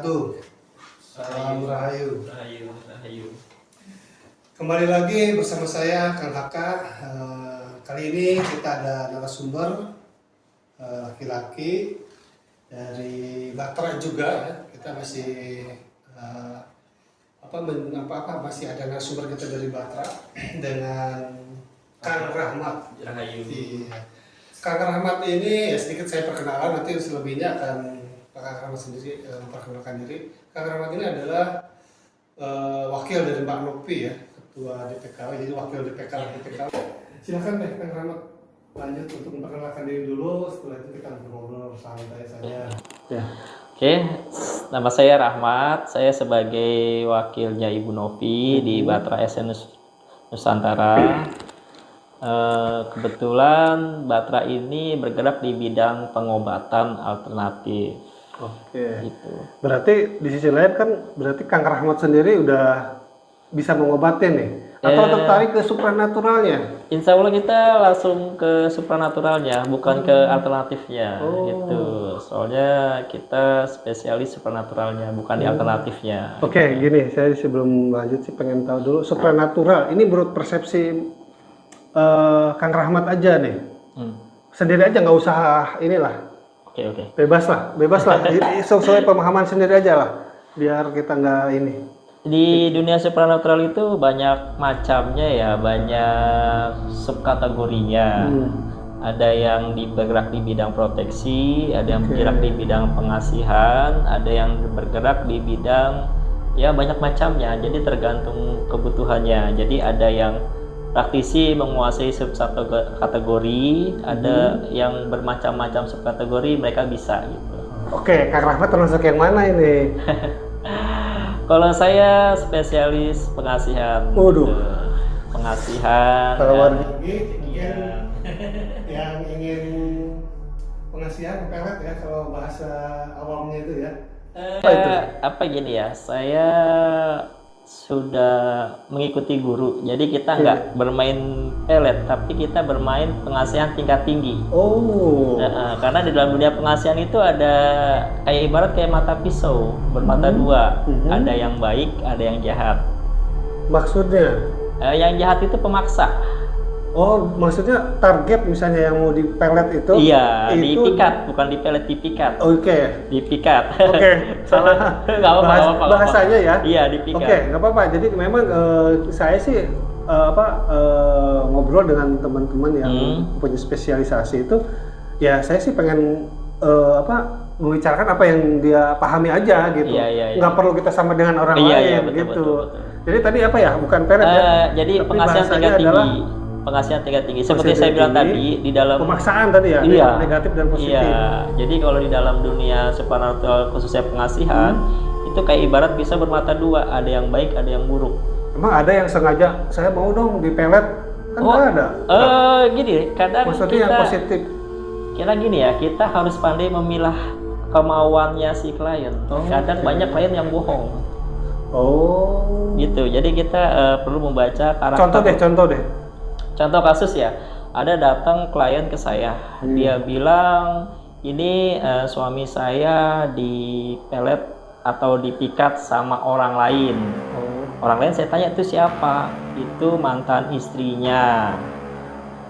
wabarakatuh. Salam Rahayu. Rahayu. Kembali lagi bersama saya Kang Haka. Kali ini kita ada narasumber laki-laki dari Batra juga ya. Kita masih masih ada narasumber kita dari Batra dengan Kang Rahmat. Rahayu. Iya. Kang Rahmat ini ya sedikit saya perkenalan, nanti selebihnya akan Kang Rahmat sendiri memperkenalkan diri. Kang Rahmat ini adalah wakil dari Mbak Nopi ya, ketua DPKW, jadi wakil DPKW. Silakan deh Kang Rahmat lanjut untuk memperkenalkan diri dulu, setelah itu kita ngobrol santai saja. Ya. Oke, nama saya Rahmat. Saya sebagai wakilnya Ibu Novi di Batra SN Nusantara. Kebetulan Batra ini bergerak di bidang pengobatan alternatif. Oke. Gitu. Berarti di sisi lain kan berarti Kang Rahmat sendiri udah bisa mengobatin nih, atau tertarik ke supranaturalnya? Insya Allah kita langsung ke supranaturalnya, bukan ke alternatifnya. Gitu. Soalnya kita spesialis supranaturalnya, bukan di alternatifnya. Oke, gini, saya sebelum lanjut sih pengen tahu dulu supranatural. Ini menurut persepsi Kang Rahmat aja nih. Sendiri aja, nggak usah inilah. Oke. Bebas lah. Sesuai pemahaman sendiri aja lah, biar kita nggak ini. Di dunia supranatural itu banyak macamnya ya, banyak subkategorinya. Ada yang bergerak di bidang proteksi, ada yang bergerak di bidang pengasihan, ada yang bergerak di bidang ya banyak macamnya. Jadi tergantung kebutuhannya. Jadi ada yang praktisi menguasai subkategori, ada yang bermacam-macam subkategori, mereka bisa gitu. Oke, Kang Rahmat termasuk yang mana ini? Kalau saya spesialis pengasihan. Waduh. Pengasihan. Kalau yang ingin pengasihan pelet ya, kalau bahasa awamnya itu ya. Apa gini ya, saya sudah mengikuti guru, jadi kita nggak bermain pelet, tapi kita bermain pengasihan tingkat tinggi. Karena di dalam dunia pengasihan itu ada kayak ibarat kayak mata pisau bermata dua, ada yang baik, ada yang jahat. Maksudnya? Yang jahat itu pemaksa. Maksudnya target misalnya yang mau dipelet itu? Iya, dipikat, bukan dipelet, dipikat. Oke. Dipikat. Oke, salah. Nggak apa-apa. Bahasanya ya? Iya, dipikat. Oke, nggak apa-apa. Jadi memang saya sih ngobrol dengan teman-teman yang punya spesialisasi itu, ya saya sih pengen membicarakan apa yang dia pahami aja gitu. Iya. Nggak perlu kita sama dengan orang lain gitu. Betul. Jadi tadi apa ya? Bukan pelet ya? Jadi pengasihan tingkat tinggi. Pengasihan tingkat tinggi. Seperti saya bilang tadi, di dalam pemaksaan tadi ya, iya, negatif dan positif. Iya. Jadi kalau di dalam dunia supernatural khususnya pengasihan, itu kayak ibarat bisa bermata dua, ada yang baik, ada yang buruk. Emang ada yang sengaja saya mau dong dipelet? Kan nggak ada. Gini, kadang maksudnya yang positif. Kira gini ya, kita harus pandai memilah kemauannya si klien. Kadang banyak klien yang bohong. Gitu. Jadi kita perlu membaca karakter. Contoh deh. Contoh kasus ya, ada datang klien ke saya, dia bilang ini suami saya dipelet atau dipikat sama orang lain. Orang lain saya tanya itu siapa? Itu mantan istrinya.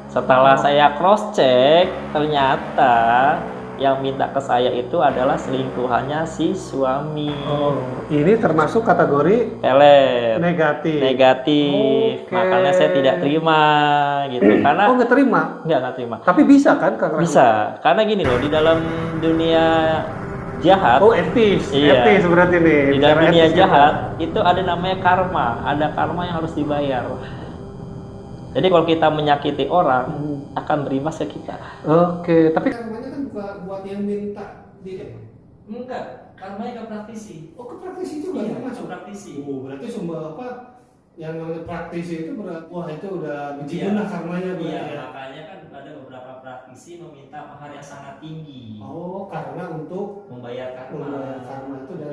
Setelah saya cross check, ternyata yang minta ke saya itu adalah selingkuhannya si suami. Ini termasuk kategori pelet negatif. Makanya saya tidak terima gitu. Karena nggak terima? Nggak terima. Tapi bisa kan Kang Rahmat? Bisa. Karena gini loh, di dalam dunia jahat. Etis. Iya. Etis berarti nih. Di dalam dunia jahat itu ada namanya karma. Ada karma yang harus dibayar. Jadi kalau kita menyakiti orang, akan berimbas ke kita. Oke, tapi karmanya kan buat yang minta dia. Enggak, karmanya ke praktisi. Ke praktisi juga masuk praktisi. Berarti semua yang namanya praktisi itu wah itu udah bejibun lah karmanya. Makanya kan ada beberapa praktisi meminta mahar yang sangat tinggi. Karena untuk membayar karma itu dan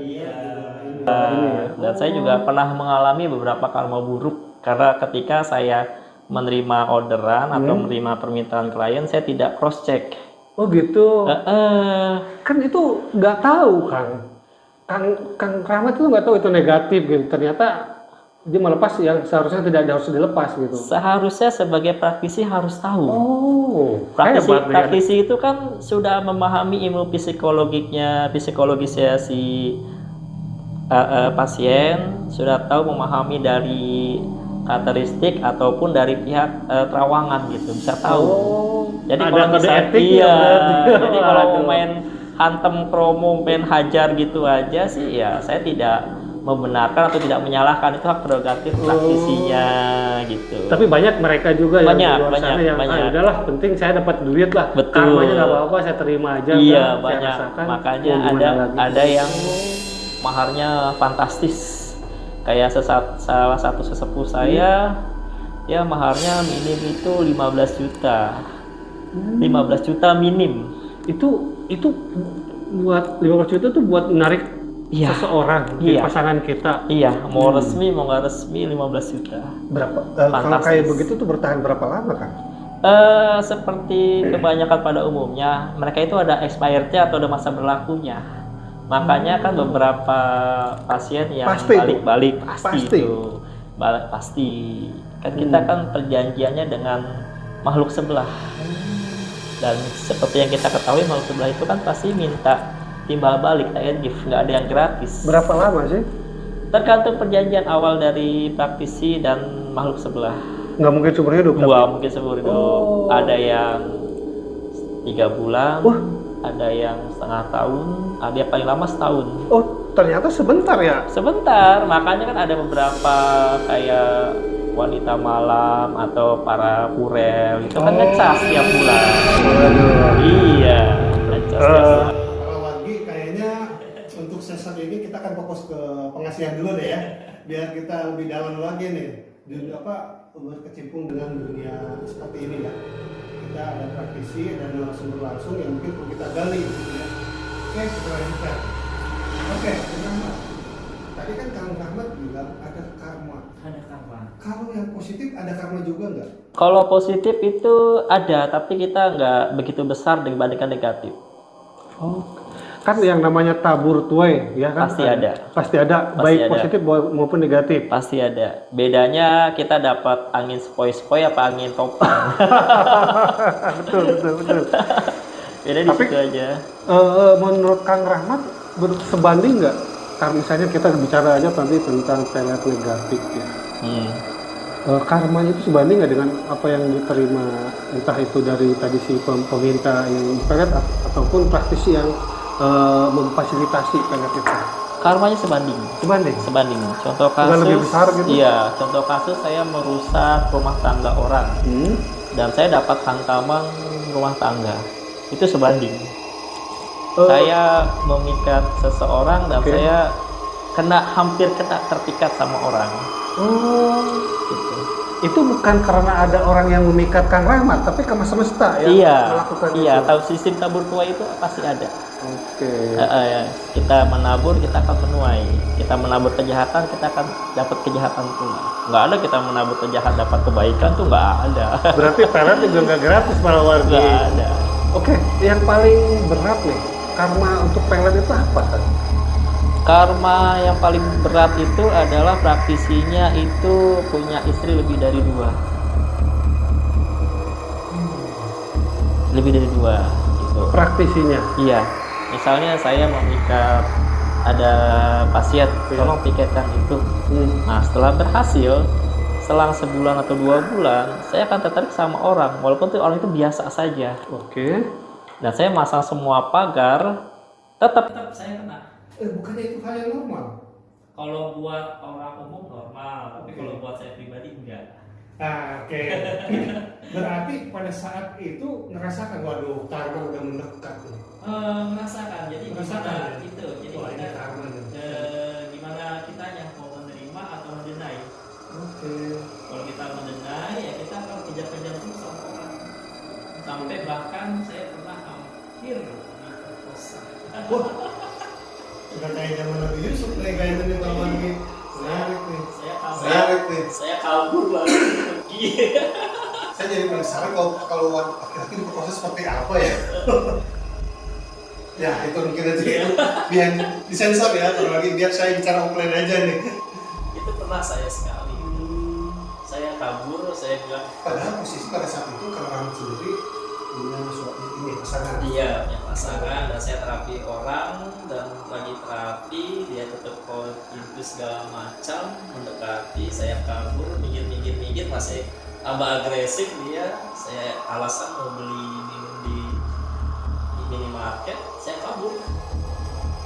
dan saya juga pernah mengalami beberapa karma buruk karena ketika saya menerima orderan atau menerima permintaan klien, saya tidak cross check. Gitu. Kan itu nggak tahu Kang. Kang Rahmat itu nggak tahu itu negatif gitu. Ternyata dia melepas yang seharusnya tidak harus dilepas gitu. Seharusnya sebagai praktisi harus tahu. Oh, Praktisi itu kan sudah memahami ilmu psikologisnya si pasien, sudah tahu memahami dari karakteristik ataupun dari pihak terawangan gitu, bisa tahu. Jadi kalau misalnya jadi kalau main hantem promo, main hajar gitu aja sih ya saya tidak membenarkan atau tidak menyalahkan, itu hak prerogatif praktisinya gitu. Tapi banyak mereka juga yang di luar sana yang udahlah penting saya dapat duit lah. Betul. Karmanya nggak apa-apa, saya terima aja. Iya, banyak. Makanya ada yang maharnya fantastis. Kayak salah satu sesepuh saya, ya maharnya minim itu 15 juta. 15 juta minim. Itu buat 15 juta tuh buat menarik seseorang di pasangan kita. Iya, mau resmi mau nggak resmi 15 juta. Berapa? Kalau kayak begitu tuh bertahan berapa lama kan? Seperti kebanyakan pada umumnya, mereka itu ada expirednya atau ada masa berlakunya. Makanya kan beberapa pasien yang balik-balik pasti. Kan kita kan perjanjiannya dengan makhluk sebelah. Dan seperti yang kita ketahui, makhluk sebelah itu kan pasti minta timbal balik, gift, nggak ada yang gratis. Berapa lama sih? Tergantung perjanjian awal dari praktisi dan makhluk sebelah. Nggak mungkin seumur hidup? Nggak mungkin seumur hidup. Ada yang 3 bulan, ada yang setengah tahun, ada yang paling lama setahun. Oh, ternyata sebentar ya? Sebentar, makanya kan ada beberapa kayak wanita malam atau para purel itu kan ngecas tiap bulan. Iya, ngecas tiap bulan. Kalau lagi kayaknya untuk session ini kita akan fokus ke pengasihan dulu deh ya, biar kita lebih dalam lagi nih berkecimpung dengan dunia seperti ini ya. Kita ada praktisi dan narasumber langsung yang mungkin perlu kita gali ya. Oke, selanjutnya. Oke, Rahmat. Tadi kan Kang Rahmat bilang ada karma. Ada karma. Kalau yang positif ada karma juga nggak? Kalau positif itu ada, tapi kita nggak begitu besar dibandingkan negatif. Oh, kan yang namanya tabur tuai, ya kan? Pasti ada. Pasti ada, baik positif maupun negatif. Pasti ada. Bedanya kita dapat angin sepoi-sepoi apa angin topang. betul. Beda di situ aja. Menurut Kang Rahmat sebanding nggak? Karena misalnya kita bicara aja nanti tentang pelet negatif ya. Karmanya itu sebanding nggak dengan apa yang diterima, entah itu dari tadi si peminta yang pelet ataupun praktisi yang memfasilitasi pelet itu? Karmanya sebanding. Contoh kasus lebih besar gitu? Iya, contoh kasus saya merusak rumah tangga orang dan saya dapat hantaman rumah tangga, itu sebanding. Saya memikat seseorang dan saya hampir kena terpikat sama orang. Gitu. Itu bukan karena ada orang yang memikat Kang Rahmat, tapi karena semesta yang melakukan itu. Iya, tahu sistem tabur tuai itu pasti ada. Oke. Kita menabur, kita akan menuai. Kita menabur kejahatan, kita akan dapat kejahatan pula. Nggak ada kita menabur kejahatan dapat kebaikan tuh nggak ada. Berarti pelet juga nggak gratis malah warga. Nggak ada. Oke, yang paling berat nih, karma untuk pelet itu apa kan? Karma yang paling berat itu adalah praktisinya itu punya istri lebih dari 2. Lebih dari 2 gitu. Praktisinya? Iya. Misalnya saya memikat ada pasien, tolong pikirkan itu. Nah, setelah berhasil, selang sebulan atau 2 bulan, saya akan tertarik sama orang, walaupun tuh orang itu biasa saja. Oke. Dan saya masang semua pagar, tetap saya kena. Bukannya itu hal yang normal? Kalau buat orang umum normal, tapi kalau buat saya pribadi enggak. Oke. Berarti pada saat itu ngerasakan, waduh, karma udah mendekat nih. Merasakan, jadi merasakan itu. Jadi gimana kitanya mau menerima atau mendenai. Oke. Kalau kita mendenai, ya kita akan kejar-kejar terus sama orang. Sampai bahkan saya pernah hampir diperkosa. Udah kayak zaman Nabi Yusuf nih, kayak tadi lawan nih. Menarik nih. Saya kabur lalu pergi. Saya jadi penasaran kalau laki-laki diproses seperti apa ya. Ya itu mungkin aja itu biar disensor ya, kalau lagi biar saya bicara offline aja nih. Itu pernah saya sekali. Saya kabur, saya bilang. Padahal posisi pada saat itu Kang Rahmat sendiri punya suatu ini pasangan. Iya, punya pasangan dan saya terapi orang dan lagi terapi dia tetap itu segala macam mendekati, saya kabur, minggir masih tambah agresif dia, saya alasan mau beli minum di minimarket, saya kabur.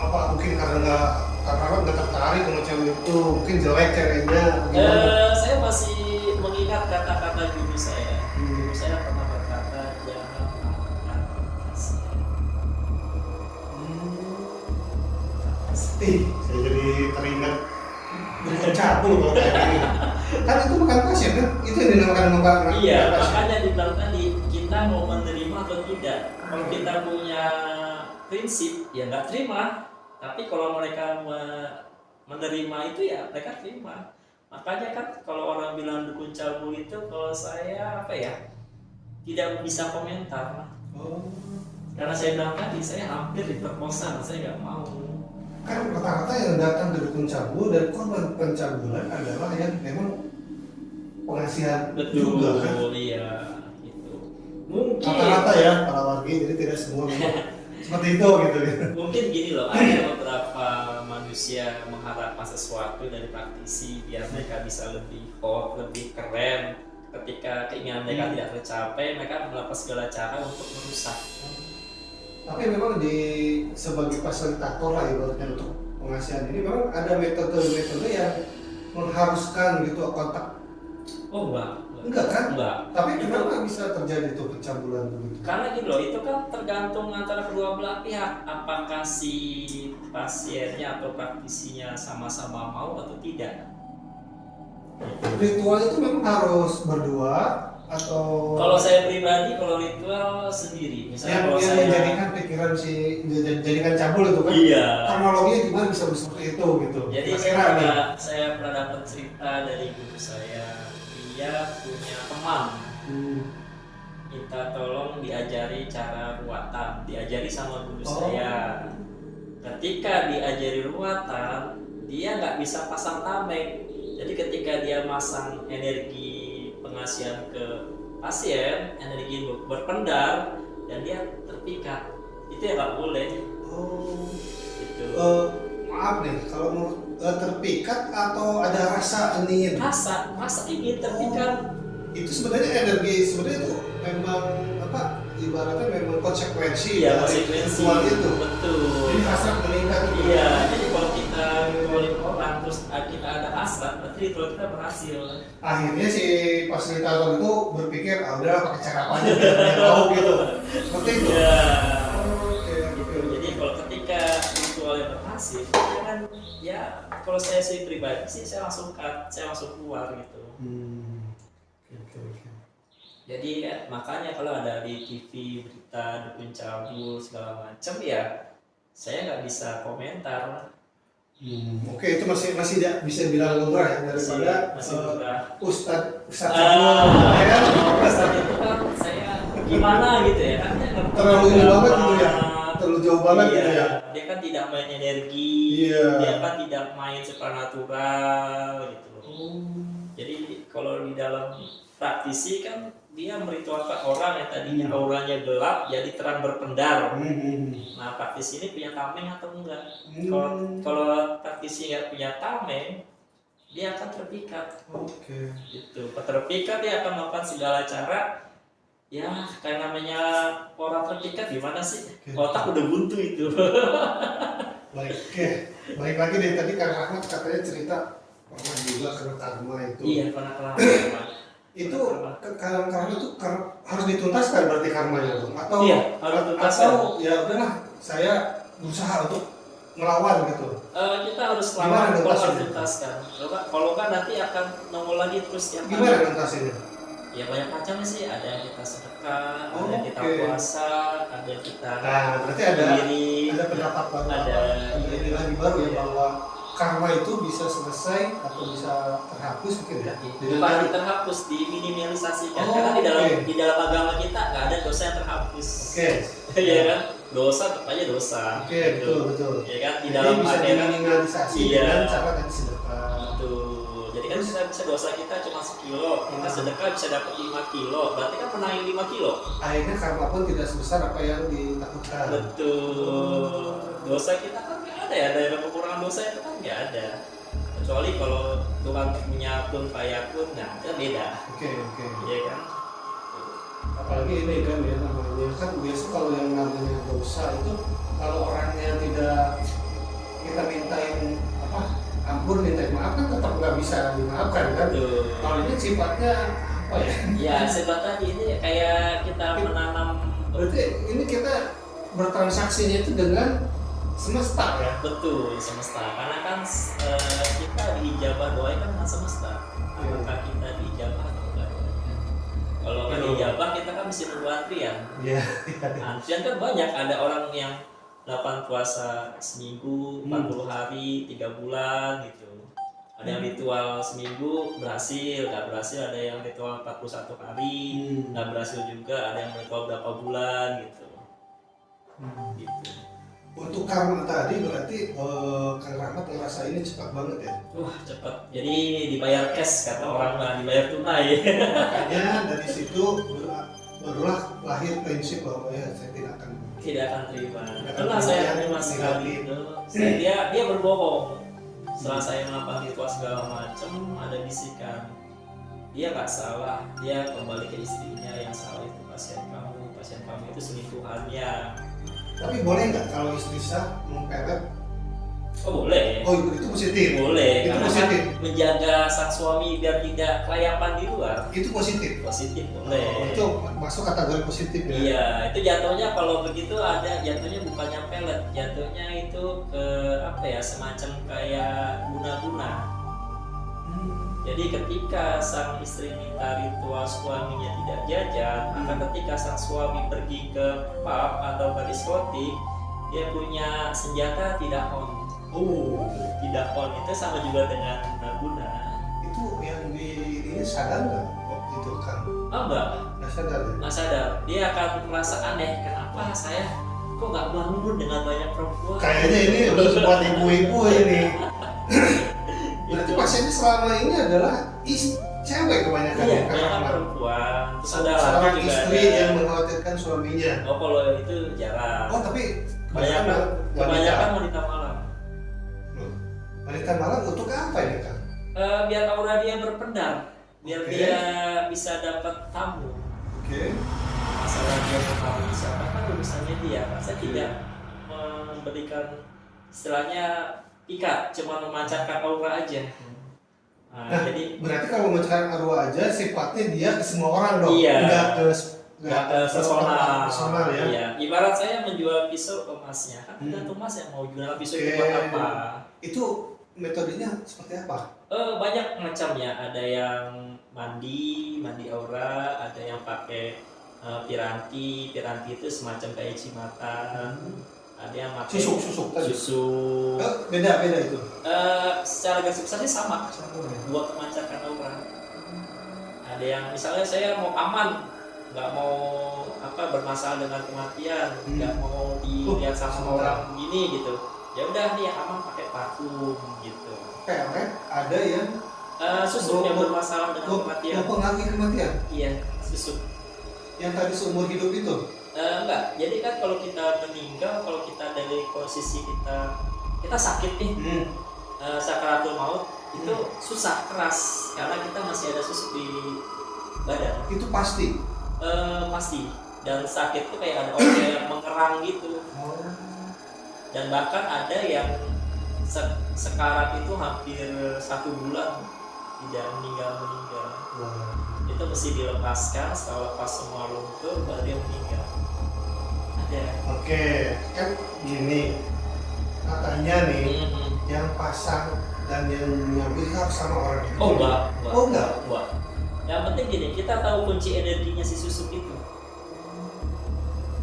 Apa mungkin karena Kang Rahmat nggak tertarik sama cewek itu, mungkin jelek ceweknya, gimana? Saya masih mengingat kata-kata guru saya. Guru saya pernah berkata jangan melakukan kasih. Saya jadi teringat bukan cabul kalau kayak gini. Kan itu bukan pasien kan? Itu yang dinamakan pasien. Iya, makanya dibilang tadi kita mau menerima atau tidak. Kalau kita punya prinsip, ya nggak terima. Tapi kalau mereka menerima itu ya mereka terima. Makanya kan kalau orang bilang dukun cabul itu, kalau saya apa ya tidak bisa komentar. Karena saya bilang tadi saya hampir diperkosa, saya nggak mau. Kan rata-rata yang datang dari dukun cabul dan korban pencabulan adalah yang memang pengasihan juga kan? Iya, itu. Mungkin Rata-rata ya para wargi, jadi tidak semua memang seperti itu gitu. Mungkin gini loh, ada beberapa manusia mengharapkan sesuatu dari praktisi biar mereka bisa lebih hot, lebih keren. Ketika keinginan mereka tidak tercapai, mereka melakukan segala cara untuk merusak. Tapi memang sebagai fasilitator lah ibaratnya untuk pengasihan ini memang ada metode-metode yang mengharuskan gitu kontak. Oh Enggak kan? Enggak. Tapi kenapa bisa terjadi tuh pencabulan begitu? Karena gini loh, itu kan tergantung antara kedua belah pihak. Apakah si pasiennya atau praktisinya sama-sama mau atau tidak. Ritual itu memang harus berdua atau Kalau saya pribadi, kalau ritual sendiri. Misalnya kalau yang saya menjadikan pikiran jadikan cabul itu kan? Iya. Kronologinya gimana bisa seperti itu gitu? Jadi Mas Era nih. saya pernah dapat cerita dari guru saya. Dia punya teman. Minta tolong diajari cara ruatan, diajari sama guru saya. Ketika diajari ruatan, dia nggak bisa pasang tameng. Jadi ketika dia masang energi pengasihan ke pasien, energi berpendar dan dia terpikat, itu ya nggak boleh. Gitu. Maaf nih, kalau mau terpikat atau ada rasa ingin? Masa ingin terpikat. Itu sebenarnya energi, sebenarnya itu memang apa? Ibaratnya memang konsekuensi Iya, dari konsekuensi ritual itu. betul. Jadi hasrat meningkat. Iya, jadi kalau kita ngolin orang terus kita ada hasrat, berarti ritual kita berhasil. Akhirnya si fasilitator itu berpikir, udah pakai cara apa aja biar dia tahu gitu. Seperti itu. Iya. Oke. Jadi kalau ketika ritualnya berhasil, ya kan ya kalau saya sih pribadi sih saya langsung cut, saya langsung keluar gitu. Jadi ya, makanya kalau ada di TV berita dukun cabul segala macam ya saya nggak bisa komentar. Oke, itu masih tidak bisa bilang lumrah ya daripada masih lumrah. Ustadz Ustadz itu itu kan saya gimana gitu ya kan terlalu ini banget gitu ya, terlalu jauh banget gitu ya. Dia kan tidak main energi, dia kan tidak main supernatural gitu loh. Jadi kalau di dalam praktisi kan dia meritualkan orang yang tadinya auranya gelap jadi terang berpendar. Nah praktisi ini punya tameng atau enggak? Kalau praktisi nggak punya tameng, dia akan terpikat. Gitu. Terpikat dia akan melakukan segala cara. Ya kayak namanya orang terpikat gimana sih? Otak udah buntu itu. Baik lagi deh, tadi Kang Rahmat katanya cerita pernah juga kena karma itu. Iya pernah karma. Itu karma itu harus dituntaskan berarti karmanya dong? Atau iya, harus dituntaskan. Atau ya udahlah saya berusaha untuk melawan gitu. Kita harus lawan, kalau harus tuntaskan. Kalau kan nanti akan nongol lagi terus tiap hari. Gimana tuntasinnya? Ya banyak macam sih, ada yang kita sedekah, ada yang kita puasa, ada yang kita berarti ada pendapat baru, ada ini lagi baru ya bahwa karma itu bisa selesai atau bisa terhapus mungkin ya? Bukan terhapus, diminimalisasikan. Karena di dalam agama kita nggak ada dosa yang terhapus. Iya kan? dosa tetap aja dosa. Oke, betul. Ya kan, di Jadi dalam bisa hati kan. diminimalisasi Iya. dengan cara tadi sedekah. Betul. Jadi kan bisa dosa kita cuma 1 kilo, kita sedekah bisa dapat 5 kilo. Berarti kan pernah 5 kilo. Akhirnya karma pun tidak sebesar apa yang ditakutkan. Betul. Dosa kita kan nggak ada ya, ada kekurangan dosa itu kan nggak ada. Kecuali kalau Tuhan punya kun fayakun, nah itu beda. Oke. Iya kan? Apalagi ini kan ya namanya kan biasa kalau yang namanya dosa itu kalau orangnya tidak kita mintain apa ampun mintain maaf kan tetap nggak bisa dimaafkan kan. Betul. Kalau ini sifatnya apa ya? Ya, sebab tadi ini kayak kita menanam. Berarti ini kita bertransaksinya itu dengan semesta ya. Betul, semesta. Karena kan kita diijabah doa kan dengan semesta. Apakah kita diijabah atau enggak? Kalau nggak diijabah kita kan mesti nunggu antrian. Iya. Antrian kan banyak, ada orang yang 8 puasa seminggu, 40 hari, 3 bulan gitu. Ada yang ritual seminggu berhasil, nggak berhasil. Ada yang ritual 41 hari, nggak berhasil juga. Ada yang ritual berapa bulan gitu. Gitu. Untuk karma tadi berarti Kang Rahmat ngerasa ini cepat banget ya. Wah, cepat. Jadi dibayar cash kata orang mah, dibayar tunai. Makanya dari situ barulah lahir prinsip bahwa ya saya tidak akan terima. Tidak akan Itulah saya terima terima yang sekali negatif. itu. Dia berbohong. Setelah saya melakukan ritual segala macam, ada bisikan. Dia nggak salah, dia kembali ke istrinya, yang salah itu pasien kamu itu selingkuhannya. Tapi boleh nggak kalau istri sah mempelet? Oh boleh. Oh itu positif. Boleh, Itu karena positif. kan menjaga sang suami biar tidak kelayapan di luar. Itu positif. Positif boleh. Oh, itu masuk kategori positif ya. Iya, itu jatuhnya kalau begitu ada jatuhnya bukannya pelet, jatuhnya itu ke apa ya, semacam kayak guna-guna. Jadi ketika sang istri minta ritual suaminya tidak jajan, maka ketika sang suami pergi ke pub atau ke diskotik, dia punya senjata tidak on. Tidak on itu sama juga dengan guna-guna. Itu yang di ini sadar nggak waktu itu kan? Oh enggak, Nggak sadar ya? nggak sadar. Dia akan merasa aneh, kenapa saya kok nggak bangun dengan banyak perempuan? Kayaknya ini udah buat ibu-ibu ini. Berarti pasiennya selama ini adalah cewek kebanyakan Iya, ya, Kang banyak Rahmat? perempuan. Terus ada Seorang laki juga istri ada. yang mengkhawatirkan suaminya. Oh kalau itu jarang. Oh tapi Kebanyakan wanita malam. Wanita malam untuk apa ya Kang? Biar aura dia berpendar, biar Oke. dia bisa dapat tamu. Oke. Masalah dia mau tamu siapa kan urusannya dia. Saya tidak memberikan istilahnya pikat, cuma memancarkan aura aja. Nah, Jadi berarti kalau mencari arwah aja sifatnya dia ke semua orang dong. Iya. Nggak ke personal. personal ya. Iya. Ibarat saya menjual pisau ke masnya, kan tergantung mas yang mau jual pisau itu Oke. buat apa. Itu metodenya seperti apa? Banyak macamnya, ada yang mandi aura, ada yang pakai piranti itu semacam kayak cimata, ada yang pakai Susuk tadi. susu. Beda itu. Secara garis besarnya sama, Sama ya. buat memancarkan aura. Ada yang misalnya saya mau aman, nggak mau bermasalah dengan kematian, nggak mau dilihat sama orang gini gitu. Ya udah nih aman pakai parfum gitu. Pelet ada yang Susuk yang bermasalah dengan kematian. mempengaruhi kematian. Iya, susuk. Yang tadi seumur hidup itu. Enggak. Jadi kan kalau kita meninggal, kalau kita dari posisi kita sakit nih, sakaratul maut itu susah keras karena kita masih ada susuk di badan. Itu pasti. Pasti. Dan sakit itu kayak ada orang yang mengerang gitu. Dan bahkan ada yang sekarat itu hampir 1 bulan tidak meninggal. Itu mesti dilepaskan, setelah lepas semua luntur baru dia meninggal. Ada. Oke, kan gini katanya nih yang pasang dan yang nyambut harus sama orang itu. Oh enggak. Oh enggak. Yang penting gini, kita tahu kunci energinya si susuk itu.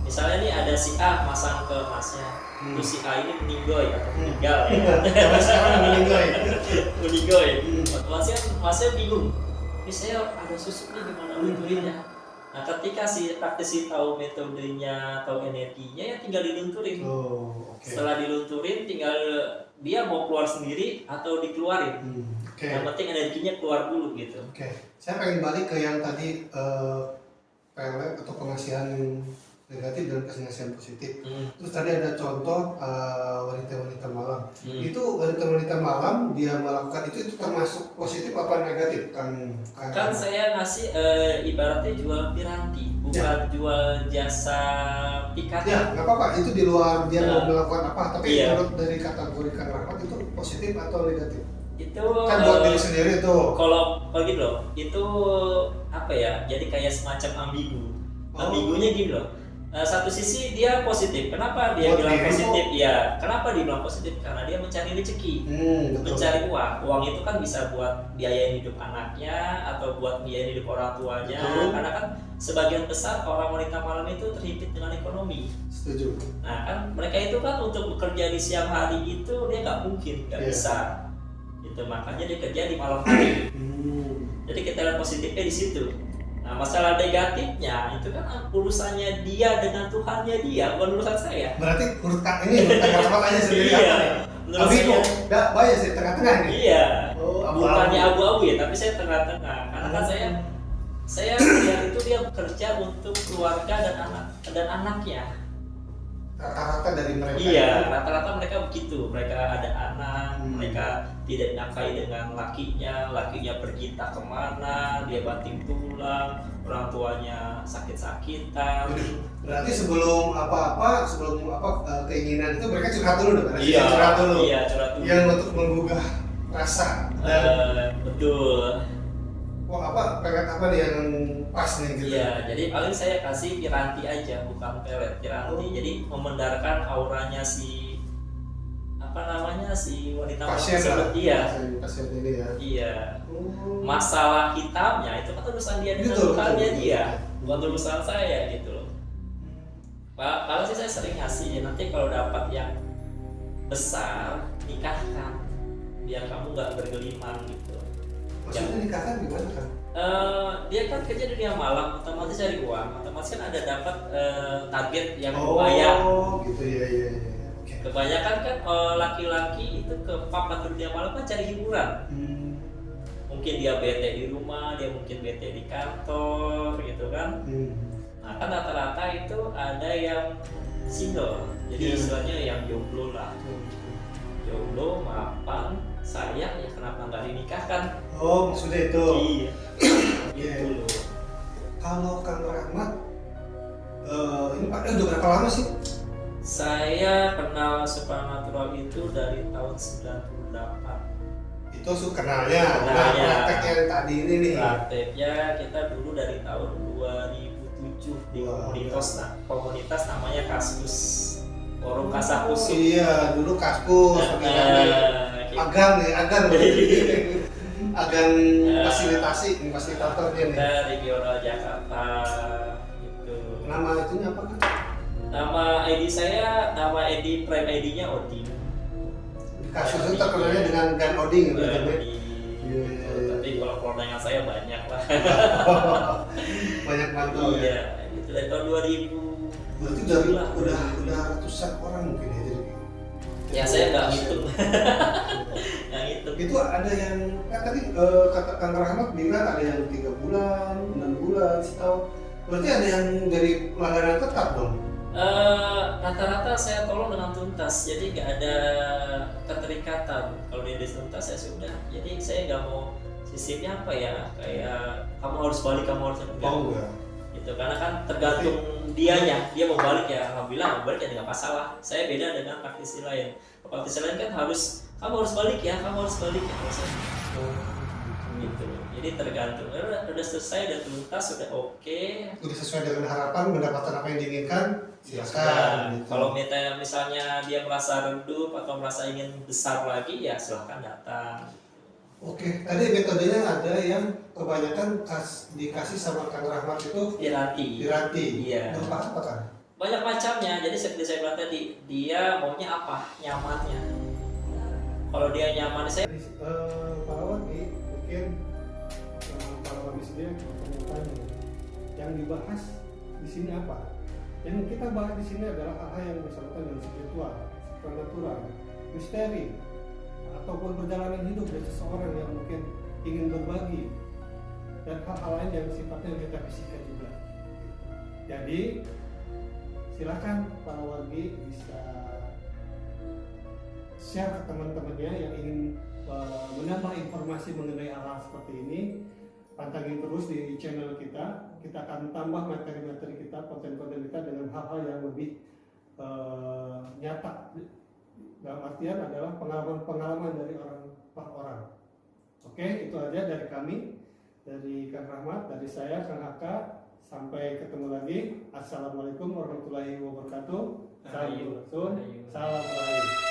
Misalnya nih ada si A masang ke masnya, terus si A ini meninggoy atau meninggal ya. Kalau sekarang meninggoy. Meninggoy. Masnya bingung. Ini saya ada susuk nih gimana lunturinnya. Nah, ketika si praktisi tahu metodenya, tahu energinya, ya tinggal dilunturin. Oh, oke. Setelah dilunturin, tinggal dia mau keluar sendiri atau dikeluarin. Oke. Yang penting energinya keluar dulu gitu. Oke. Saya pengen balik ke yang tadi pelet atau pengasihan negatif dan pengasihan positif. Terus tadi ada contoh wanita-wanita malam. Itu wanita-wanita malam dia melakukan itu termasuk positif apa negatif Kan saya ngasih ibaratnya jual piranti, bukan jual jasa pikat. Ya, nggak apa-apa. Itu di luar dia mau melakukan apa. Tapi Iya. menurut dari kategori Kang Rahmat itu positif atau negatif? Itu Kan buat diri sendiri tuh. Kalau gini loh, itu apa ya? Jadi kayak semacam ambigu. Ambigunya gini loh. Satu sisi dia positif. Kenapa dia Buat bilang diri positif? Ya, kenapa dia bilang positif? Karena dia mencari rezeki, Betul. mencari uang. Uang itu kan bisa buat biayain hidup anaknya atau buat biayain hidup orang tuanya. Betul. Karena kan sebagian besar orang wanita malam itu terhimpit dengan ekonomi. Setuju. Nah kan mereka itu kan untuk bekerja di siang hari itu dia nggak mungkin, nggak Iya. bisa. Itu makanya dia kerja di malam hari. Jadi kita lihat positifnya di situ. Nah masalah negatifnya itu kan urusannya dia dengan Tuhannya dia, bukan urusan saya. Berarti menurut Kang Rahmat aja sendiri Iya. apa nih? Menurut Tapi saya, kok nggak banyak sih tengah-tengah nih. iya. Oh, Bukannya abu-abu ya, tapi saya tengah-tengah. Karena kan saya lihat itu dia bekerja untuk keluarga dan anaknya. Rata-rata dari mereka. Iya, rata-rata mereka begitu. Mereka ada anak, mereka tidak nafkahi dengan lakinya pergi tak kemana, dia banting tulang, orang tuanya sakit-sakitan. Berarti sebelum keinginan itu mereka curhat dulu dong. Iya, curhat dulu. Iya, curhat dulu. Yang untuk menggugah rasa. Betul. Wah, pelet apa nih yang pas nih gitu? Iya, jadi paling saya kasih piranti aja, bukan pelet, piranti. Jadi memendarkan auranya si wanita Pasien tersebut. lah. Iya. Pasien ini ya. Iya. Masalah hitamnya itu kan urusan dia dengan Tuhannya dia, bukan urusan saya gitu loh. Kalau sih saya sering ngasih, nanti kalau dapat yang besar nikahkan, biar kamu nggak bergelimang gitu. Maksudnya nikahkan gimana kan? Dia kan kerja di dunia malam, otomatis cari uang, otomatis kan ada dapat target yang lumayan. Oh, gitu ya. Oke. Kebanyakan kan laki-laki itu ke pub atau dunia malam kan cari hiburan. Mungkin dia bete di rumah, dia mungkin bete di kantor gitu kan. Nah kan rata-rata itu ada yang single, jadi istilahnya yang jomblo lah. Jomblo, mapan, sayang ya kenapa nggak dinikahkan? Oh, maksudnya itu. Iya. Gitu loh. Kalau Kang Rahmat, ini Pak, udah berapa lama sih? Saya kenal Supernatural itu dari tahun 98. Itu kenalnya. Nah, praktek yang tadi ini nih. Prakteknya kita dulu dari tahun 2007 di komunitas namanya Kaskus. Forum Kasakus. Iya, dulu Kaskus. Agan. Agan fasilitator dia nih. Kita regional Jakarta gitu. Nama itunya apa kan? Nama ID saya, nama ID prime ID-nya Odin. Di Kaskus itu terkenalnya dengan Gan Oding gitu kan? Tapi kalau keluarga saya banyak lah. Banyak mantau ya. Iya, itu dari tahun 2000. Berarti udah ratusan orang mungkin ya jadi. Ya saya nggak ngitung. Nggak ngitung. Itu ada yang tadi kata Kang Rahmat bilang ada yang 3 bulan, 6 bulan, setahun. Berarti ada yang dari pelanggaran tetap dong. Rata-rata saya tolong dengan tuntas, jadi nggak ada keterikatan. Kalau dia tuntas saya sudah. Jadi saya nggak mau sistemnya apa ya, kayak kamu harus balik, kamu harus enggak. Oh enggak. Gitu, karena kan tergantung dianya, dia mau balik ya alhamdulillah, mau balik ya nggak masalah. Saya beda dengan praktisi lain. Praktisi lain kan harus kamu harus balik ya, kamu harus balik ya. Gitu. Jadi tergantung. Udah selesai, udah tuntas, sudah oke. Udah sesuai dengan harapan, mendapatkan apa yang diinginkan, silakan. Gitu. Kalau misalnya dia merasa redup atau merasa ingin besar lagi, ya silahkan datang. Oke, tadi metodenya ada yang kebanyakan dikasih sama Kang Rahmat itu Piranti. Iya. Berupa apa kan? Banyak macamnya. Jadi seperti saya bilang tadi, dia maunya apa? Nyamannya. Kalau dia nyaman, saya Pahlawan nih mungkin pahlawan dia tanya yang dibahas di sini apa. Yang kita bahas di sini adalah hal-hal yang bersangkutan dengan spiritual, supernatural, misteri, ataupun perjalanan hidup dari seseorang yang mungkin ingin berbagi, dan hal-hal lain yang sifatnya metafisika juga. Jadi silakan para wargi bisa share ke teman-temannya yang ingin menambah informasi mengenai hal-hal seperti ini. Pantengin terus di channel kita. Kita akan tambah materi-materi kita, konten-konten kita dengan hal-hal yang lebih nyata. Dalam artian adalah pengalaman-pengalaman dari orang per orang. Oke, itu aja dari kami, dari Kang Rahmat, dari saya Kang Haka. Sampai ketemu lagi. Assalamualaikum warahmatullahi wabarakatuh. Salam. Salam.